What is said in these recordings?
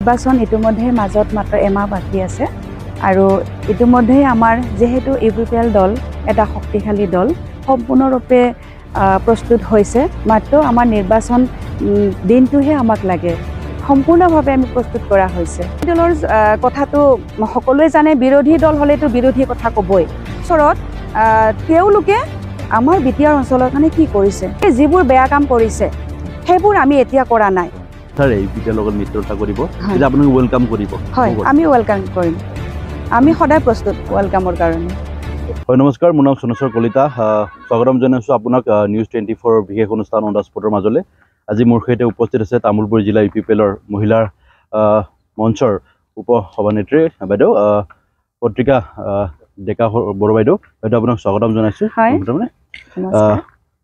নিৰ্বাচন ইতিমধ্যে মাজত মাত্ৰ এমাহ বাকী আছে আৰু ইতিমধ্যে আমাৰ যেহেতু ইউপিপিএল দল এটা শক্তিশালী দল সম্পূৰ্ণৰূপে প্ৰস্তুত হৈছে মাত্ৰ আমাৰ নিৰ্বাচন দিনটোহে আমাক লাগে সম্পূৰ্ণভাৱে আমি প্ৰস্তুত কৰা হৈছে দলৰ কথাটো সকলোৱে জানে বিৰোধী দল হ'লেতো বিৰোধী কথা ক'বই ওচৰত তেওঁলোকে আমাৰ বিটিআৰ অঞ্চলৰ কাৰণে কি কৰিছে যিবোৰ বেয়া কাম কৰিছে সেইবোৰ আমি এতিয়া কৰা নাই স্যাৰ এই বিটিআৰ লগত মিত্ৰতা কৰিব যে আপোনাক ওয়েলকাম কৰিব হয় আমি ওয়েলকাম কৰিম আমি সদায় প্ৰস্তুত ওয়েলকামৰ কাৰণে হয় নমস্কাৰ মোৰ নাম সোণেশ্বৰ কলিতা স্বাগতম জনাইছো আপোনাক নিউজ 24 বিশেষ অনুষ্ঠান অন দা স্পটৰ মাজলৈ আজি মোৰ সৈতে উপস্থিত আছে তামুলপুৰ জিলা ইউপিপিএলৰ মহিলাৰ মঞ্চৰ উপ সভানেত্ৰী বাইদেউ পত্ৰিকা ডেকা বড়বাইদেউ বাইদেউ আপোনাক স্বাগতম জনাইছো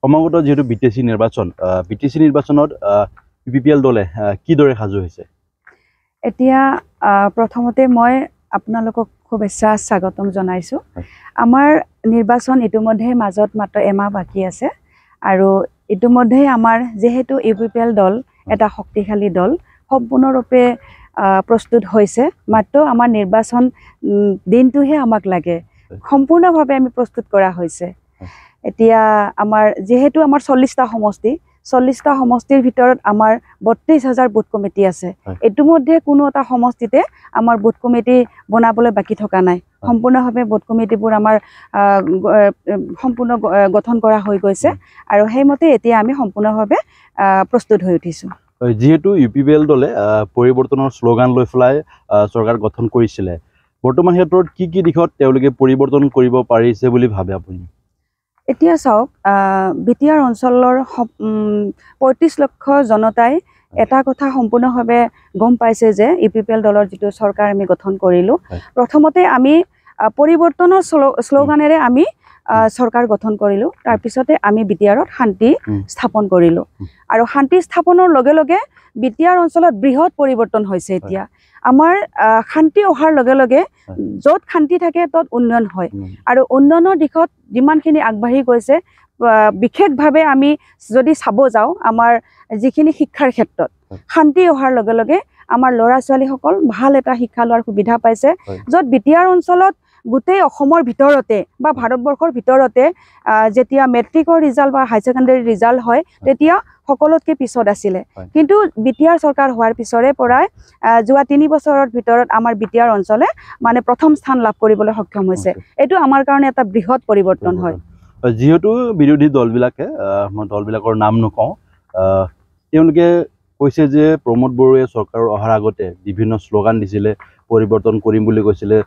সমাগত যেহেতু বিটিসি নিৰ্বাচনত ইউপিপিএল দলে কিদৰে সাজু হৈছে এতিয়া প্ৰথমতে মই আপোনালোকক শুভেচ্ছা স্বাগতম জনাইছো আমাৰ নিৰ্বাচন ইতিমধ্যে মাজত মাত্ৰ এমাহ বাকী আছে আৰু ইতিমধ্যে আমাৰ যেহেতু ইউপিপিএল দল এটা শক্তিশালী দল সম্পূৰ্ণৰূপে প্ৰস্তুত হৈছে মাত্ৰ আমাৰ নিৰ্বাচন দিনটোহে আমাক লাগে সম্পূৰ্ণভাৱে আমি প্ৰস্তুত কৰা হৈছে এতিয়া আমাৰ যেহেতু আমাৰ 40টা সমষ্টি 40টা সমষ্টিৰ ভিতৰত আমাৰ 32000 বুথ কমিটি আছে ইতিমধ্যে কোনো এটা সমষ্টিতে আমাৰ বুথ কমিটি বনাবলৈ বাকি থকা নাই সম্পূৰ্ণভাৱে বুথ কমিটিবোৰ আমাৰ সম্পূৰ্ণ গঠন কৰা হৈ গৈছে আৰু সেইমতে এতিয়া আমি সম্পূৰ্ণভাৱে প্ৰস্তুত হৈ উঠিছো যেহেতু ইউপিপিএল দলে পৰিৱৰ্তনৰ শ্লোগান লৈ ফলাই চৰকাৰ গঠন কৰিছিলে বৰ্তমান ক্ষেত্ৰত কি দিশত তেওঁলোকে পৰিৱৰ্তন কৰিব পাৰিছে বুলি ভাবে আপুনি এতিয়া চাওক বিটিআৰ অঞ্চলৰ 35 লক্ষ জনতাই এটা কথা সম্পূৰ্ণভাৱে গম পাইছে যে ইউপিপিএল দলৰ যিটো চৰকাৰ আমি গঠন কৰিলো প্ৰথমতে আমি পৰিৱৰ্তনৰ শ্লোগানেৰে আমি চৰকাৰ গঠন কৰিলো তাৰ পিছতে আমি বিটিআৰত শান্তি স্থাপন কৰিলো আৰু শান্তি স্থাপনৰ লগে লগে বিটিআৰ অঞ্চলত বৃহৎ পৰিৱৰ্তন হৈছে এতিয়া আমাৰ শান্তি অহাৰ লগে লগে য'ত শান্তি থাকে তত উন্নয়ন হয় আৰু উন্নয়নৰ দিশত যিমানখিনি আগবাঢ়ি গৈছে বিশেষভাৱে আমি যদি চাব যাওঁ আমাৰ যিখিনি শিক্ষাৰ ক্ষেত্ৰত শান্তি অহাৰ লগে লগে আমাৰ ল'ৰা ছোৱালীসকল ভাল এটা শিক্ষা লোৱাৰ সুবিধা পাইছে য'ত বিটিআৰ অঞ্চলত গোটেই অসমৰ ভিতৰতে বা ভাৰতবৰ্ষৰ ভিতৰতে যেতিয়া মেট্ৰিকৰ ৰিজাল্ট বা হাই ছেকেণ্ডাৰী ৰিজাল্ট হয় তেতিয়া সকলোতকৈ পিছত আছিলে কিন্তু বিটিআৰ চৰকাৰ হোৱাৰ পিছৰে পৰাই যোৱা 3 বছৰৰ ভিতৰত আমাৰ বিটিআৰ অঞ্চলে মানে প্ৰথম স্থান লাভ কৰিবলৈ সক্ষম হৈছে এইটো আমাৰ কাৰণে এটা বৃহৎ পৰিৱৰ্তন হয় যেহেতু বিৰোধী দলবিলাকৰ নাম নকওঁ তেওঁলোকে কৈছে যে প্ৰমোদ বড়োৱে চৰকাৰৰ অহাৰ আগতে বিভিন্ন শ্লোগান দিছিলে পৰিৱৰ্তন কৰিম বুলি কৈছিলে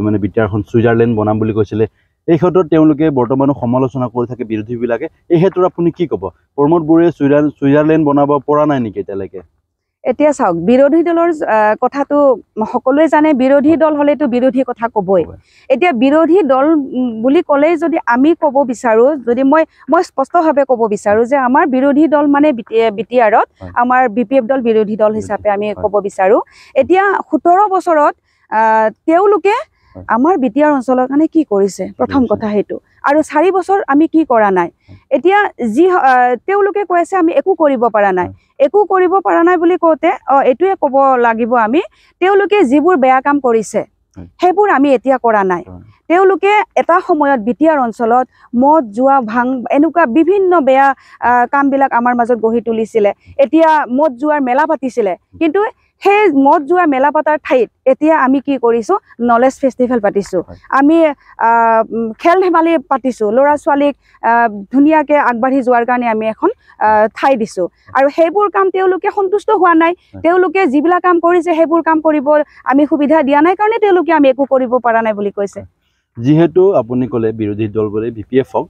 মানে বিটিআৰখন সুইজাৰলেণ্ড বনাম বুলি কৈছিলে এই ক্ষেত্ৰত তেওঁলোকে বৰ্তমানো সমালোচনা কৰি থাকে বিৰোধীবিলাকে এই ক্ষেত্ৰত আপুনি কি ক'ব প্ৰমোদ বড়োৱে সুইজাৰলেণ্ড বনাব পৰা নাই নেকি এতিয়ালৈকে এতিয়া চাওক বিৰোধী দলৰ কথাটো সকলোৱে জানে বিৰোধী দল হ'লেতো বিৰোধী কথা ক'বই এতিয়া বিৰোধী দল বুলি ক'লেই যদি আমি ক'ব বিচাৰো যদি মই স্পষ্টভাৱে ক'ব বিচাৰো যে আমাৰ বিৰোধী দল মানে বিটিআৰত আমাৰ বিপিএফ দল বিৰোধী দল হিচাপে আমি ক'ব বিচাৰো এতিয়া 17 বছৰত তেওঁলোকে আমাৰ বিটিআৰ অঞ্চলৰ কাৰণে কি কৰিছে প্ৰথম কথা সেইটো আৰু 4 বছৰ আমি কি কৰা নাই এতিয়া যি তেওঁলোকে কৈ আছে আমি একো কৰিব পৰা নাই বুলি কওঁতে এইটোৱে ক'ব লাগিব আমি তেওঁলোকে যিবোৰ বেয়া কাম কৰিছে সেইবোৰ আমি এতিয়া কৰা নাই তেওঁলোকে এটা সময়ত বিটিআৰ অঞ্চলত মদ জুৱা ভাং এনেকুৱা বিভিন্ন বেয়া কামবিলাক আমাৰ মাজত গঢ়ি তুলিছিলে এতিয়া মদ জুৱাৰ মেলা পাতিছিলে কিন্তু সেই মদ জুৱা মেলা পাতাৰ ঠাইত এতিয়া আমি কি কৰিছো নলেজ ফেষ্টিভেল পাতিছো আমি খেল ধেমালি পাতিছো ল'ৰা ছোৱালীক ধুনীয়াকৈ আগবাঢ়ি যোৱাৰ কাৰণে আমি এখন ঠাই দিছো আৰু সেইবোৰ কাম তেওঁলোকে সন্তুষ্ট হোৱা নাই তেওঁলোকে যিবিলাক কাম কৰিছে সেইবোৰ কাম কৰিব আমি সুবিধা দিয়া নাই কাৰণে তেওঁলোকে আমি একো কৰিব পৰা নাই বুলি কৈছে যেহেতু আপুনি ক'লে বিৰোধী দলবোৰে বিপিএফক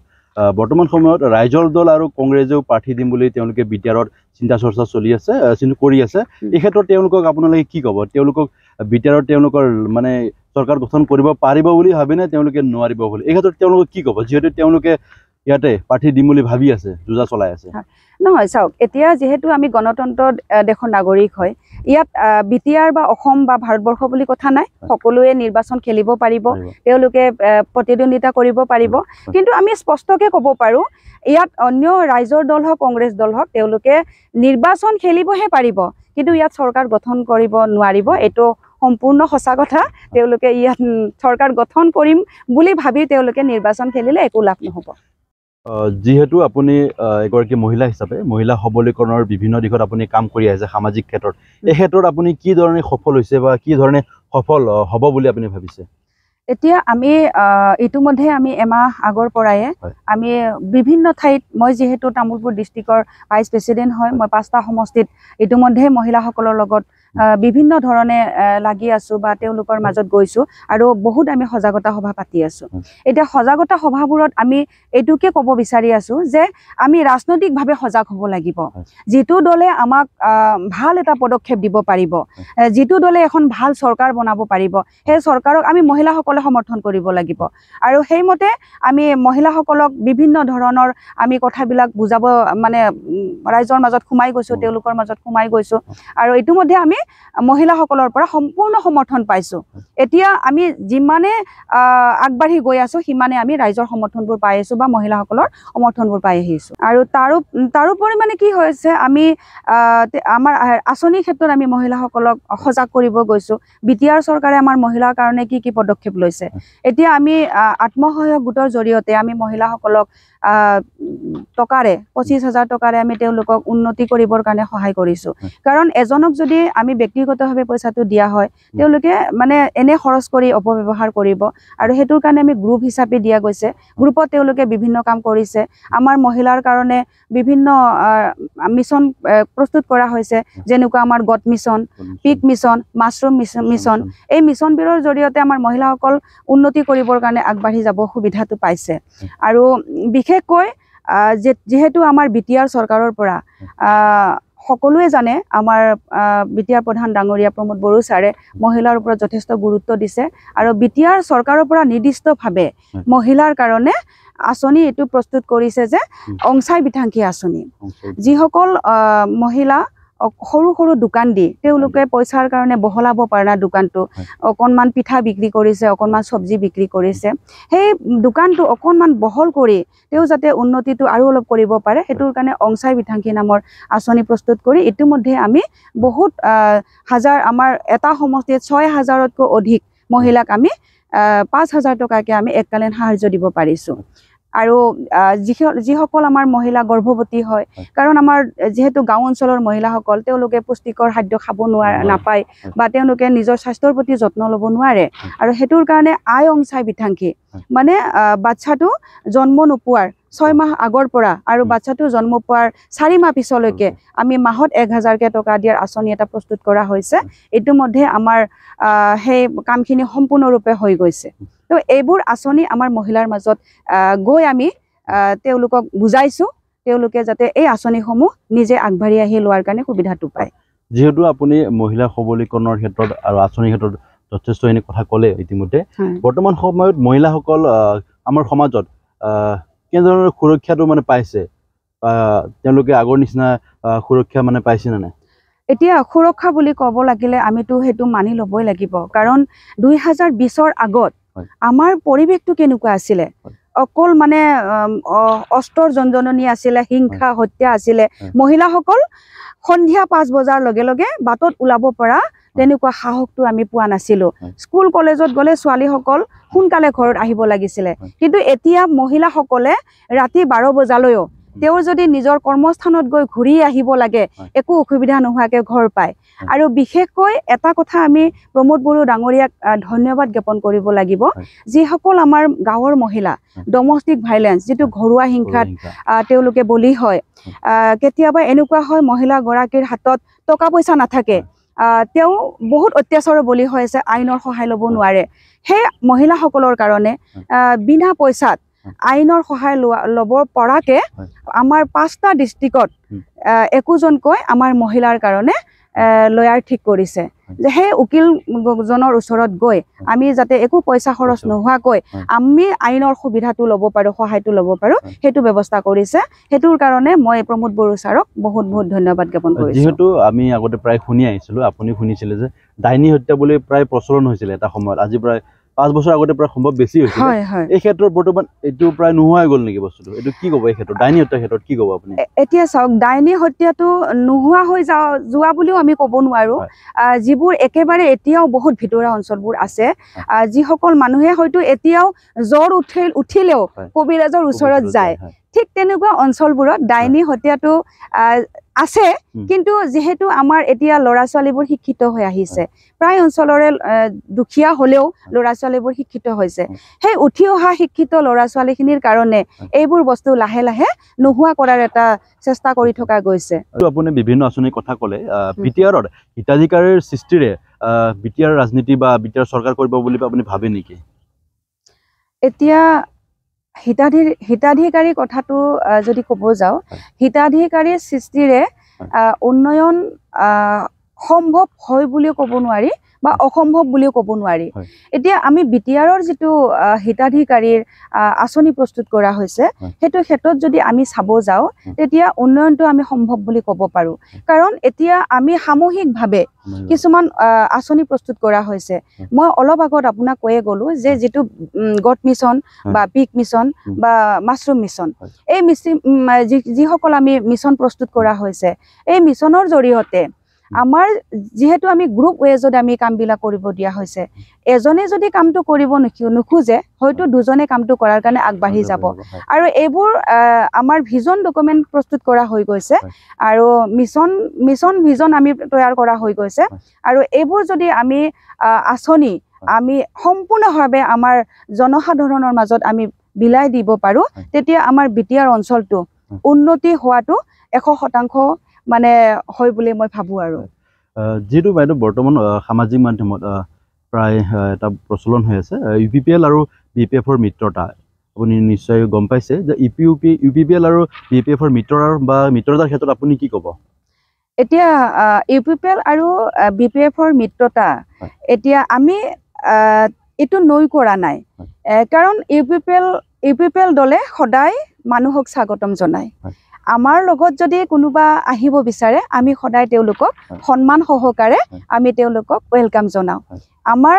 বৰ্তমান সময়ত ৰাইজৰ দল আৰু কংগ্ৰেছেও প্ৰাৰ্থী দিম বুলি তেওঁলোকে বিটিআৰত চিন্তা চৰ্চা কৰি আছে এই ক্ষেত্ৰত তেওঁলোকক আপোনালোকে কি ক'ব তেওঁলোকক বিটিআৰত তেওঁলোকৰ মানে চৰকাৰ গঠন কৰিব পাৰিব বুলি ভাবেনে তেওঁলোকে নোৱাৰিব বুলি এই ক্ষেত্ৰত তেওঁলোকক কি ক'ব যেহেতু তেওঁলোকে ইয়াতে প্ৰাৰ্থী দিম বুলি ভাবি আছে, যোজা চলাই আছে? নহয়, চাওক, এতিয়া যিহেতু আমি গণতন্ত্ৰ দেশৰ নাগৰিক হয়, ইয়াত বিটিআৰ বা অসম বা ভাৰতবৰ্ষ বুলি কথা নাই, সকলোৱে নিৰ্বাচন খেলিব পাৰিব, তেওঁলোকে প্ৰতিদ্বন্দ্বিতা কৰিব পাৰিব। কিন্তু আমি স্পষ্টকৈ ক'ব পাৰোঁ, ইয়াত অন্য ৰাইজৰ দল হওক, কংগ্ৰেছ দল হওক, তেওঁলোকে নিৰ্বাচন খেলিবহে পাৰিব, কিন্তু ইয়াত চৰকাৰ গঠন কৰিব নোৱাৰিব। এইটো সম্পূৰ্ণ সঁচা কথা। তেওঁলোকে ইয়াত চৰকাৰ গঠন কৰিম বুলি ভাবি তেওঁলোকে নিৰ্বাচন খেলিলে একো লাভ নহ'ব। যিহেতু আপুনি এগৰাকী মহিলা হিচাপে মহিলা সবলীকৰণৰ বিভিন্ন দিশত আপুনি কাম কৰি আছে সামাজিক ক্ষেত্ৰত, এই ক্ষেত্ৰত আপুনি কি ধৰণে সফল হৈছে বা কি ধৰণে সফল হ'ব বুলি আপুনি ভাবিছে? এতিয়া আমি ইতিমধ্যে আমি এমাহ আগৰ পৰাই আমি বিভিন্ন ঠাইত, মই যিহেতু তামোলপুৰ ডিষ্ট্ৰিক্টৰ ভাইচ প্ৰেচিডেণ্ট হয়, মই 5টা সমষ্টিত ইতিমধ্যে মহিলাসকলৰ লগত বিভিন্ন ধৰণে লাগি আছোঁ বা তেওঁলোকৰ মাজত গৈছোঁ আৰু বহুত আমি সজাগতা সভা পাতি আছোঁ। এতিয়া সজাগতা সভাবোৰত আমি এইটোকে ক'ব বিচাৰি আছোঁ যে আমি ৰাজনৈতিকভাৱে সজাগ হ'ব লাগিব। যিটো দলে আমাক ভাল এটা পদক্ষেপ দিব পাৰিব, যিটো দলে এখন ভাল চৰকাৰ বনাব পাৰিব, সেই চৰকাৰক আমি মহিলাসকলে সমৰ্থন কৰিব লাগিব। আৰু সেইমতে আমি মহিলাসকলক বিভিন্ন ধৰণৰ আমি কথাবিলাক বুজাব, মানে ৰাইজৰ মাজত সোমাই গৈছোঁ, তেওঁলোকৰ মাজত সোমাই গৈছোঁ আৰু ইতিমধ্যে আমি মহিলাসকলৰ পৰা সম্পূৰ্ণ সমৰ্থন পাইছোঁ। এতিয়া আমি যিমানে আগবাঢ়ি গৈ আছোঁ, সিমানে আমি ৰাইজৰ সমৰ্থনবোৰ পাই আছোঁ বা মহিলাসকলৰ সমৰ্থনবোৰ পাই আহিছোঁ। আৰু তাৰোপৰি মানে কি হৈছে, আমি আমাৰ আঁচনিৰ ক্ষেত্ৰত আমি মহিলাসকলক সজাগ কৰিব গৈছোঁ। বিটিআৰ চৰকাৰে আমাৰ মহিলাৰ কাৰণে কি কি পদক্ষেপ লৈছে। এতিয়া আমি আত্মসহায়ক গোটৰ জৰিয়তে আমি মহিলাসকলক টকাৰে 25,000 টকাৰে আমি তেওঁলোকক উন্নতি কৰিবৰ কাৰণে সহায় কৰিছোঁ। কাৰণ এজনক যদি আমি ব্যক্তিগতভাৱে পইচাটো দিয়া হয়, তেওঁলোকে মানে এনে খৰচ কৰি অপব্যৱহাৰ কৰিব আৰু সেইটোৰ কাৰণে আমি গ্ৰুপ হিচাপে দিয়া গৈছে। গ্ৰুপত তেওঁলোকে বিভিন্ন কাম কৰিছে। আমাৰ মহিলাৰ কাৰণে বিভিন্ন মিছন প্ৰস্তুত কৰা হৈছে, যেনেকুৱা আমাৰ গট মিছন, পিক মিছন, মাছৰুম মিছন। এই মিছনবোৰৰ জৰিয়তে আমাৰ মহিলাসকল উন্নতি কৰিবৰ কাৰণে আগবাঢ়ি যাব সুবিধাটো পাইছে। আৰু বিশেষকৈ যিহেতু আমাৰ বিটিআৰ চৰকাৰৰ পৰা সকলোৱে জানে, আমাৰ বিটিআৰ প্ৰধান ডাঙৰীয়া প্ৰমোদ বড়ো ছাৰে মহিলাৰ ওপৰত যথেষ্ট গুৰুত্ব দিছে আৰু বিটিআৰ চৰকাৰৰ পৰা নিৰ্দিষ্টভাৱে মহিলাৰ কাৰণে আঁচনি এইটো প্ৰস্তুত কৰিছে যে অংচাই বিথাংখী আঁচনি। যিসকল মহিলা সৰু সৰু দোকান দি তেওঁলোকে পইচাৰ কাৰণে বহলাব পৰা দোকানটো, অকণমান পিঠা বিক্ৰী কৰিছে, অকণমান চব্জি বিক্ৰী কৰিছে, সেই দোকানটো অকণমান বহল কৰি তেওঁ যাতে উন্নতিটো আৰু অলপ কৰিব পাৰে, সেইটোৰ কাৰণে অংচাই বিথাংখী নামৰ আঁচনি প্ৰস্তুত কৰি ইতিমধ্যে আমি বহুত হাজাৰ, আমাৰ এটা সমষ্টিত 6,000তকৈ অধিক মহিলাক আমি 5,000 টকাকৈ আমি এককালীন সাহাৰ্য দিব পাৰিছোঁ। আৰু যিসকল আমাৰ মহিলা গৰ্ভৱতী হয়, কাৰণ আমাৰ যিহেতু গাঁও অঞ্চলৰ মহিলাসকল তেওঁলোকে পুষ্টিকৰ খাদ্য খাব নাপায় বা তেওঁলোকে নিজৰ স্বাস্থ্যৰ প্ৰতি যত্ন ল'ব নোৱাৰে, আৰু সেইটোৰ কাৰণে আই অংচাই বিথাংখী, মানে বাচ্ছাটো জন্ম নোপোৱাৰ 6 মাহ আগৰ পৰা আৰু বাচ্ছাটো জন্ম পোৱাৰ 4 মাহ পিছলৈকে আমি মাহত 1,000কৈ টকা দিয়াৰ আঁচনি এটা প্ৰস্তুত কৰা হৈছে। ইতিমধ্যে আমাৰ সেই কামখিনি সম্পূৰ্ণৰূপে হৈ গৈছে। তো এইবোৰ আঁচনি আমাৰ মহিলাৰ মাজত গৈ আমি তেওঁলোকক বুজাইছোঁ, তেওঁলোকে যাতে এই আঁচনিসমূহ নিজে আগবাঢ়ি আহি লোৱাৰ কাৰণে সুবিধাটো পায়। যিহেতু আপুনি মহিলা সবলীকৰণৰ ক্ষেত্ৰত আৰু আঁচনিৰ ক্ষেত্ৰত যথেষ্টখিনি কথা ক'লে ইতিমধ্যে, বৰ্তমান সময়ত মহিলাসকল আমাৰ সমাজত কেনেধৰণৰ সুৰক্ষাটো মানে পাইছে, তেওঁলোকে আগৰ নিচিনা সুৰক্ষা মানে পাইছে নে নাই? এতিয়া সুৰক্ষা বুলি ক'ব লাগিলে আমিতো সেইটো মানি ল'বই লাগিব, কাৰণ 2020ৰ আগত আমাৰ পৰিৱেশটো কেনেকুৱা আছিলে, অকল মানে অস্ত্ৰৰ জনজননী আছিলে, হিংসা হত্যা আছিলে। মহিলাসকল সন্ধিয়া 5 বজাৰ লগে লগে বাটত ওলাব পৰা তেনেকুৱা সাহসটো আমি পোৱা নাছিলোঁ। স্কুল কলেজত গ'লে ছোৱালীসকল সোনকালে ঘৰত আহিব লাগিছিলে, কিন্তু এতিয়া মহিলাসকলে ৰাতি 12 বজালৈও তেওঁৰ যদি নিজৰ কৰ্মস্থানত গৈ ঘূৰি আহিব লাগে, একো অসুবিধা নোহোৱাকৈ ঘৰ পায়। আৰু বিশেষকৈ এটা কথা আমি প্ৰমোদ বড়ো ডাঙৰীয়াক ধন্যবাদ জ্ঞাপন কৰিব লাগিব, যিসকল আমাৰ গাঁৱৰ মহিলা ডমেষ্টিক ভাইলেন্স, যিটো ঘৰুৱা হিংসাত তেওঁলোকে বলি হয়। কেতিয়াবা এনেকুৱা হয় মহিলাগৰাকীৰ হাতত টকা পইচা নাথাকে, তেওঁ বহুত অত্যাচাৰৰ বলি হৈছে, আইনৰ সহায় ল'ব নোৱাৰে। সেই মহিলাসকলৰ কাৰণে বিনা পইচাত আইনৰ সহায় ল'ব পৰাকৈ আমাৰ 5টা ডিষ্ট্ৰিক্টত একোজনকৈ আমাৰ মহিলাৰ কাৰণে লয়াৰ ঠিক কৰিছে যে সেই উকিলজনৰ ওচৰত গৈ আমি যাতে একো পইচা খৰচ নোহোৱাকৈ আমি আইনৰ সুবিধাটো ল'ব পাৰোঁ, সহায়টো ল'ব পাৰোঁ, সেইটো ব্যৱস্থা কৰিছে। সেইটোৰ কাৰণে মই প্ৰমোদ বড়ো ছাৰক বহুত বহুত ধন্যবাদ জ্ঞাপন কৰিছোঁ। যিহেতু আমি আগতে প্ৰায় শুনি আহিছিলোঁ, আপুনি শুনিছিলে যে ডাইনী হত্যা বুলি প্ৰায় প্ৰচলন হৈছিলে এটা সময়ত, আজি প্ৰায় 5 বছৰ আগতে প্ৰায় সম্ভৱ বেছি হৈছিল। এই ক্ষেত্ৰত বৰ্তমান এইটো প্ৰায় নোহোৱা হৈ গ'ল নেকি বস্তুটো? এইটো কি ক'ব এই ক্ষেত্ৰত, ডাইনী হত্যাৰ ক্ষেত্ৰত কি ক'ব আপুনি? এতিয়া চাওক, ডাইনী হত্যাটো নোহোৱা হৈ যোৱা বুলিও আমি ক'ব নোৱাৰোঁ। যিবোৰ একেবাৰে এতিয়াও বহুত ভিতৰুৱা অঞ্চলবোৰ আছে, যিসকল মানুহে হয়তো এতিয়াও জ্বৰ উঠিলেও কবিৰাজৰ ওচৰত যায়, ঠিক তেনেকুৱা অঞ্চলবোৰত ডাইনী হত্যাটো আছে। কিন্তু যিহেতু আমাৰ এতিয়া ল'ৰা ছোৱালীবোৰ শিক্ষিত হৈ আহিছে, প্ৰায় অঞ্চলৰে দুখীয়া হ'লেও ল'ৰা ছোৱালীবোৰ শিক্ষিত হৈছে, সেই উঠি অহা শিক্ষিত ল'ৰা ছোৱালীখিনিৰ কাৰণে এইবোৰ বস্তু লাহে লাহে নোহোৱা কৰাৰ এটা চেষ্টা কৰি থকা গৈছে। আৰু আপুনি বিভিন্ন আঁচনিৰ কথা ক'লে, বিটিআৰত হিতাধিকাৰীৰ সৃষ্টিৰে বিটিআৰ ৰাজনীতি বা বিটিআৰ চৰকাৰ কৰিব বুলি আপুনি ভাবে নেকি? এতিয়া হিতাধিকাৰী কথাটো যদি ক'ব যাওঁ, হিতাধিকাৰীৰ সৃষ্টিৰে উন্নয়ন সম্ভৱ হয় বুলিও ক'ব নোৱাৰি বা অসম্ভৱ বুলিও ক'ব নোৱাৰি। এতিয়া আমি বিটিআৰৰ যিটো হিতাধিকাৰীৰ আঁচনি প্ৰস্তুত কৰা হৈছে, সেইটো ক্ষেত্ৰত যদি আমি চাব যাওঁ, তেতিয়া উন্নয়নটো আমি সম্ভৱ বুলি ক'ব পাৰোঁ। কাৰণ এতিয়া আমি সামূহিকভাৱে কিছুমান আঁচনি প্ৰস্তুত কৰা হৈছে। মই অলপ আগত আপোনাক কৈয়ে গ'লোঁ যে যিটো গড মিছন বা পিক মিছন বা মাছৰুম মিছন, এই যিসকল আমি মিছন প্ৰস্তুত কৰা হৈছে, এই মিছনৰ জৰিয়তে আমাৰ যিহেতু আমি গ্ৰুপ ৱেজত আমি কামবিলাক কৰিব দিয়া হৈছে, এজনে যদি কামটো কৰিব নোখোজে, হয়তো দুজনে কামটো কৰাৰ কাৰণে আগবাঢ়ি যাব। আৰু এইবোৰ আমাৰ ভিজন ডকুমেণ্ট প্ৰস্তুত কৰা হৈ গৈছে, আৰু ভিজন আমি তৈয়াৰ কৰা হৈ গৈছে। আৰু এইবোৰ যদি আমি আঁচনি আমি সম্পূৰ্ণভাৱে আমাৰ জনসাধাৰণৰ মাজত আমি বিলাই দিব পাৰোঁ, তেতিয়া আমাৰ বিটিআৰ অঞ্চলটো উন্নতি হোৱাটো 100% মানে হয় বুলি মই ভাবোঁ। আৰু যিহেতু বাইদেউ বৰ্তমান সামাজিক মাধ্যমত প্ৰায় এটা প্ৰচলন হৈ আছে UPPL আৰু BPFৰ মিত্ৰতা, আপুনি নিশ্চয় গম পাইছে যে UPPL আৰু BPFৰ মিত্ৰতাৰ ক্ষেত্ৰত আপুনি কি ক'ব? এতিয়া UPPL আৰু BPFৰ মিত্ৰতা এতিয়া আমি এইটো নৈ কৰা নাই, কাৰণ UPPL দলে সদায় মানুহক স্বাগতম জনায়। আমাৰ লগত যদি কোনোবা আহিব বিচাৰে, আমি সদায় তেওঁলোকক সন্মান সহকাৰে আমি তেওঁলোকক ৱেলকাম জনাওঁ। আমাৰ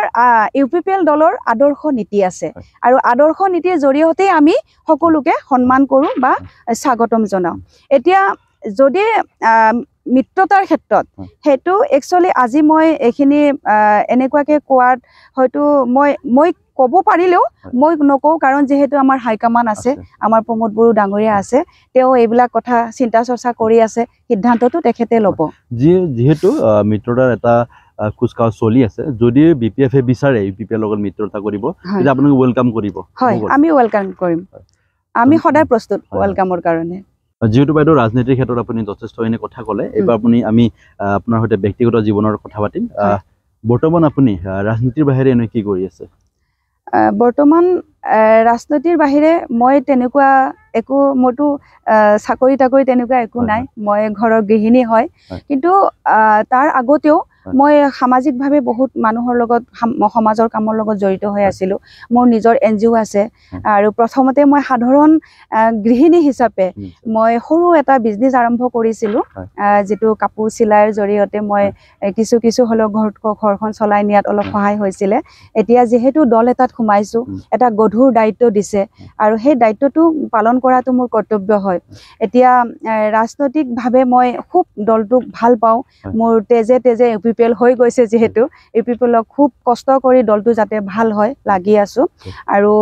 UPPL দলৰ আদৰ্শ নীতি আছে, আৰু আদৰ্শ নীতিৰ জৰিয়তে আমি সকলোকে সন্মান কৰোঁ বা স্বাগতম জনাওঁ। এতিয়া যদি মিত্ৰতাৰ ক্ষেত্ৰত সেইটো একচুৱেলি আজি মই এইখিনি এনেকুৱাকৈ কোৱাত হয়তো মই ক'ব পাৰিলেও মই নকওঁ, কাৰণ যিহেতু আমাৰ হাইকমাণ্ড আছে, আমাৰ প্ৰমোদ বড়ো ডাঙৰীয়া আছে, তেওঁ এইবিলাক কথা চিন্তা চৰ্চা কৰি আছে, সিদ্ধান্তটো তেখেতে ল'ব। যিহেতু মিত্ৰতাৰ এটা কুচকাৱাজ চলি আছে, যদি BPF বিচাৰে UPPL লগত মিত্ৰতা কৰিব, তেতিয়া আপোনাক ৱেলকাম কৰিব? হয়, আমি ৱেলকাম কৰিম, আমি সদায় প্ৰস্তুত ৱেলকামৰ কাৰণে। যিহেতু বাইদেউ ৰাজনীতিৰ ক্ষেত্ৰত আপুনি যথেষ্টখিনি কথা ক'লে, এইবাৰ আমি আপোনাৰ সৈতে ব্যক্তিগত জীৱনৰ কথা পাতিম। বৰ্তমান আপুনি ৰাজনীতিৰ বাহিৰে এনে কি কৰি আছে? বৰ্তমান ৰাজনীতিৰ বাহিৰে মই তেনেকুৱা একো, মোৰতো চাকৰি তাকৰি তেনেকুৱা একো নাই, মই ঘৰৰ গৃহিণী হয়। কিন্তু তাৰ আগতেও মই সামাজিকভাৱে বহুত মানুহৰ লগত, সমাজৰ কামৰ লগত জড়িত হৈ আছিলোঁ। মোৰ নিজৰ NGO আছে, আৰু প্ৰথমতে মই সাধাৰণ গৃহিণী হিচাপে মই সৰু এটা বিজনেছ আৰম্ভ কৰিছিলোঁ, যিটো কাপোৰ চিলাইৰ জৰিয়তে মই কিছু হ'লেও ঘৰখন চলাই নিয়াত অলপ সহায় হৈছিলে। এতিয়া যিহেতু দল এটাত সোমাইছোঁ, এটা গধুৰ দায়িত্ব দিছে, আৰু সেই দায়িত্বটো পালন কৰাটো মোৰ কৰ্তব্য হয়। এতিয়া ৰাজনৈতিকভাৱে মই খুব দলটোক ভাল পাওঁ, মোৰ তেজে UPPL হৈ গৈছে, যিহেতু UPPLক খুব কষ্ট কৰি দলটো যাতে ভাল হয় লাগি আছোঁ। আৰু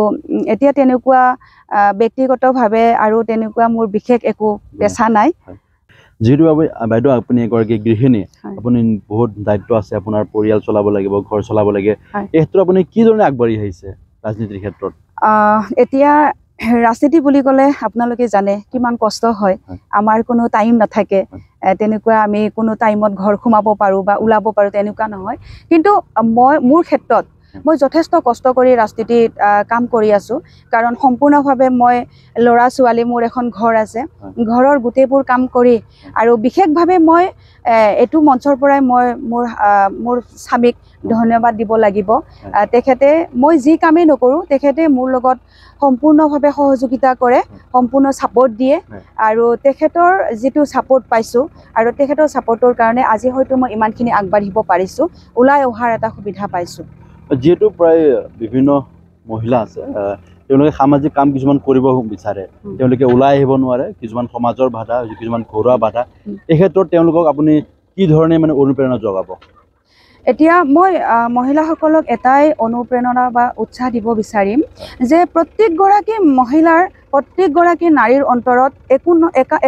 এতিয়া তেনেকুৱা ব্যক্তিগতভাৱে আৰু তেনেকুৱা মোৰ বিশেষ একো পেচা নাই। যিহেতু বাইদেউ আপুনি এগৰাকী গৃহিণী, আপুনি বহুত দায়িত্ব আছে, আপোনাৰ পৰিয়াল চলাব লাগিব, ঘৰ চলাব লাগে, এই ক্ষেত্ৰত আপুনি কি ধৰণে আগবাঢ়ি আহিছে ৰাজনীতিৰ ক্ষেত্ৰত? এতিয়া ৰাজনীতি বুলি ক'লে আপোনালোকে জানে কিমান কষ্ট হয়, আমাৰ কোনো টাইম নাথাকে, তেনেকুৱা আমি কোনো টাইমত ঘৰ সোমাব পাৰোঁ বা ওলাব পাৰোঁ তেনেকুৱা নহয়। কিন্তু মোৰ ক্ষেত্ৰত মই যথেষ্ট কষ্ট কৰি ৰাজনীতিত কাম কৰি আছোঁ কাৰণ সম্পূৰ্ণভাৱে মই ল'ৰা ছোৱালী মোৰ এখন ঘৰ আছে ঘৰৰ গোটেইবোৰ কাম কৰি আৰু বিশেষভাৱে মই এইটো মঞ্চৰ পৰাই মই মোৰ স্বামীক ধন্যবাদ দিব লাগিব তেখেতে মই যি কামেই নকৰোঁ তেখেতে মোৰ লগত সম্পূৰ্ণভাৱে সহযোগিতা কৰে সম্পূৰ্ণ ছাপোৰ্ট দিয়ে আৰু তেখেতৰ যিটো ছাপোৰ্ট পাইছোঁ আৰু তেখেতৰ ছাপোৰ্টৰ কাৰণে আজি হয়তো মই ইমানখিনি আগবাঢ়িব পাৰিছোঁ ওলাই অহাৰ এটা সুবিধা পাইছোঁ যিহেতু প্ৰায় বিভিন্ন মহিলা আছে তেওঁলোকে সামাজিক কাম কিছুমান কৰিব বিচাৰে তেওঁলোকে ওলাই আহিব নোৱাৰে কিছুমান সমাজৰ বাধা কিছুমান ঘৰুৱা বাধা এই ক্ষেত্ৰত তেওঁলোকক আপুনি কি ধৰণে মানে অনুপ্ৰেৰণা জগাব এতিয়া মই মহিলাসকলক এটাই অনুপ্ৰেৰণা বা উৎসাহ দিব বিচাৰিম যে প্ৰত্যেকগৰাকী মহিলাৰ প্ৰত্যেকগৰাকী নাৰীৰ অন্তৰত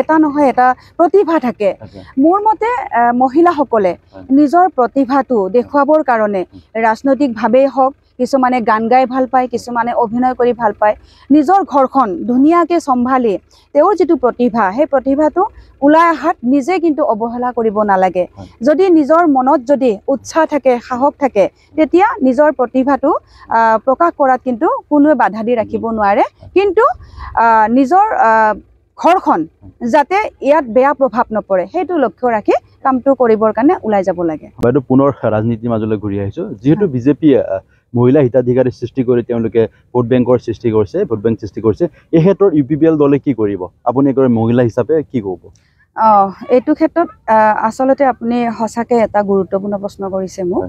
এটা নহয় এটা প্ৰতিভা থাকে মোৰ মতে মহিলাসকলে নিজৰ প্ৰতিভাটো দেখুৱাবৰ কাৰণে ৰাজনৈতিকভাৱেই হওক কিছুমানে গান গাই ভাল পায় কিছুমানে অভিনয় কৰি ভাল পায় নিজৰ ঘৰখন ধুনীয়াকৈ চম্ভালি তেওঁৰ যিটো প্ৰতিভা সেই প্ৰতিভাটো ওলাই অহাত নিজে কিন্তু অৱহেলা কৰিব নালাগে যদি নিজৰ মনত যদি উৎসাহ থাকে সাহস থাকে তেতিয়া নিজৰ প্ৰতিভাটো প্ৰকাশ কৰাত কিন্তু কোনোৱে বাধা দি ৰাখিব নোৱাৰে কিন্তু নিজৰ ঘৰখন যাতে ইয়াত বেয়া প্ৰভাৱ নপৰে সেইটো লক্ষ্য ৰাখি কামটো কৰিবৰ কাৰণে ওলাই যাব লাগে বাইদেউ পুনৰ ৰাজনীতিৰ মাজলৈ ঘূৰি আহিছোঁ যিহেতু বিজেপিয়ে মহিলা হিতাধিকাৰী সৃষ্টি কৰি তেওঁলোকে ভোট বেংকৰ সৃষ্টি কৰিছে ভোট বেংক সৃষ্টি কৰিছে এই ক্ষেত্ৰত UPPL দলে কি কৰিব আপুনি এগৰাকী মহিলা হিচাপে কি ক'ব এইটো ক্ষেত্ৰত আচলতে আপুনি সঁচাকৈ এটা গুৰুত্বপূৰ্ণ প্ৰশ্ন কৰিছে মোক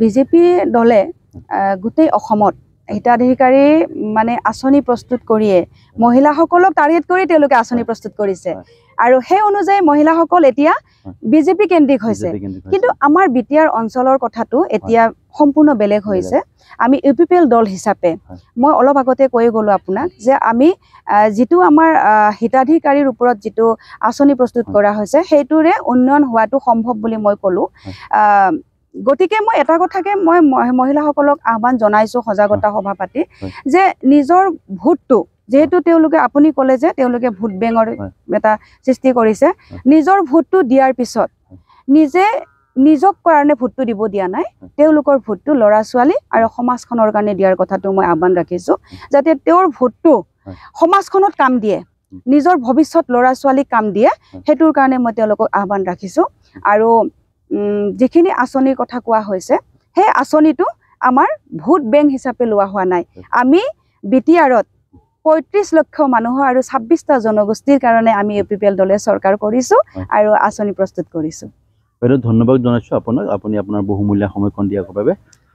বিজেপি দলে গোটেই অসমত হিতাধিকাৰী মানে আঁচনি প্ৰস্তুত কৰিয়ে মহিলাসকলক টাৰ্গেট কৰি তেওঁলোকে আঁচনি প্ৰস্তুত কৰিছে আৰু সেই অনুযায়ী মহিলাসকল এতিয়া বিজেপি কেন্দ্ৰিক হৈছে কিন্তু আমাৰ বিটিআৰ অঞ্চলৰ কথাটো এতিয়া সম্পূৰ্ণ বেলেগ হৈছে আমি UPPL দল হিচাপে মই অলপ আগতে কৈ গ'লোঁ আপোনাক যে আমি যিটো আমাৰ হিতাধিকাৰীৰ ওপৰত যিটো আঁচনি প্ৰস্তুত কৰা হৈছে সেইটোৰে উন্নয়ন হোৱাটো সম্ভৱ বুলি মই ক'লোঁ গতিকে মই এটা কথাকে মই মহিলাসকলক আহ্বান জনাইছোঁ সজাগতা সভা পাতি যে নিজৰ ভোটটো যেহেতু তেওঁলোকে আপুনি ক'লে যে তেওঁলোকে ভোট বেংকৰ এটা সৃষ্টি কৰিছে নিজৰ ভোটটো দিয়াৰ পিছত নিজক কাৰণে ভোটটো দিব দিয়া নাই তেওঁলোকৰ ভোটটো ল'ৰা ছোৱালী আৰু সমাজখনৰ কাৰণে দিয়াৰ কথাটো মই আহ্বান ৰাখিছোঁ যাতে তেওঁৰ ভোটটো সমাজখনত কাম দিয়ে নিজৰ ভৱিষ্যত ল'ৰা ছোৱালীক কাম দিয়ে সেইটোৰ কাৰণে মই তেওঁলোকক আহ্বান ৰাখিছোঁ আৰু যিখিনি আঁচনিৰ কথা কোৱা হৈছে সেই আঁচনিটো আমাৰ ভোট বেংক হিচাপে লোৱা হোৱা নাই আমি বিটিআৰত ৩৫ লক্ষ মানুহৰ আৰু ২৬টা জনগোষ্ঠীৰ কাৰণে আমি UPPL দলে চৰকাৰ কৰিছোঁ আৰু আঁচনি প্ৰস্তুত কৰিছোঁ বাইদেউ ধন্যবাদ জনাইছোঁ আপোনাক আপুনি আপোনাৰ বহুমূলীয়া সময়কণ দিয়াৰ বাবে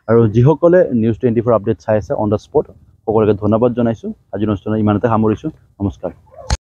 আৰু যিসকলে নিউজ 24 আপডেট চাই আছে অন দ্য স্পট সকলোকে ধন্যবাদ জনাইছোঁ আজিৰ অনুষ্ঠান ইমানতে সামৰিছোঁ নমস্কাৰ